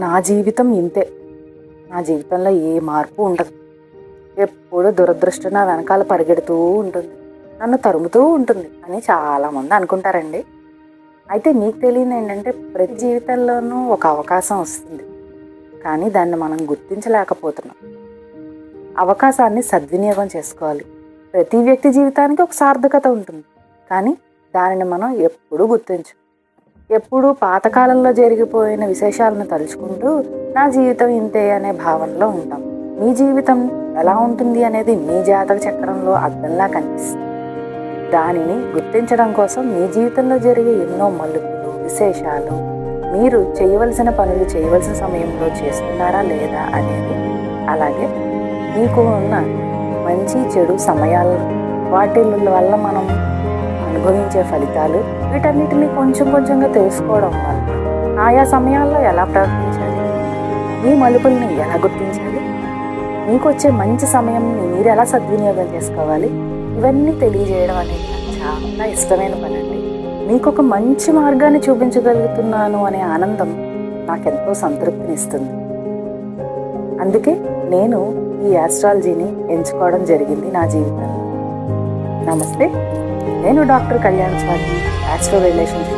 నా జీవితం ఇంతే, నా జీవితంలో ఏ మార్పు ఉండదు, ఎప్పుడు దురదృష్టం నా వెనకాల పరిగెడుతూ ఉంటుంది, నన్ను తరుముతూ ఉంటుంది అని చాలామంది అనుకుంటారండి. అయితే మీకు తెలియదు ఏంటంటే, ప్రతి జీవితంలోనూ ఒక అవకాశం వస్తుంది, కానీ దాన్ని మనం గుర్తించలేకపోతున్నాం. అవకాశాన్ని సద్వినియోగం చేసుకోవాలి. ప్రతి వ్యక్తి జీవితానికి ఒక సార్థకత ఉంటుంది, కానీ దానిని మనం ఎప్పుడూ గుర్తించం. ఎప్పుడూ పాతకాలంలో జరిగిపోయిన విశేషాలను తలుచుకుంటూ నా జీవితం ఇంతే అనే భావనలో ఉంటాం. మీ జీవితం ఎలా ఉంటుంది అనేది మీ జాతక చక్రంలో అద్దంలా కనిపిస్తుంది. దానిని గుర్తించడం కోసం మీ జీవితంలో జరిగే ఎన్నో మలుపులు, విశేషాలు, మీరు చేయవలసిన పనులు చేయవలసిన సమయంలో చేస్తున్నారా లేదా అనేది, అలాగే మీకు ఉన్న మంచి చెడు సమయాలు, వాటి వల్ల మనం అనుభవించే ఫలితాలు, వీటన్నిటిని కొంచెం కొంచెంగా తెలుసుకోవడం వల్ల ఆయా సమయాల్లో ఎలా ప్రవర్తించాలి, మీ మలుపుల్ని ఎలా గుర్తించాలి, మీకు వచ్చే మంచి సమయంని మీరు ఎలా సద్వినియోగం చేసుకోవాలి, ఇవన్నీ తెలియజేయడం అనేది నాకు చాలా ఇష్టమైన పని అండి. మీకు ఒక మంచి మార్గాన్ని చూపించగలుగుతున్నాను అనే ఆనందం నాకెంతో సంతృప్తినిస్తుంది. అందుకే నేను ఈ ఆస్ట్రాలజీని ఎంచుకోవడం జరిగింది నా జీవితంలో. నమస్తే, నేను doctor Kalyan Swathi, astro relationship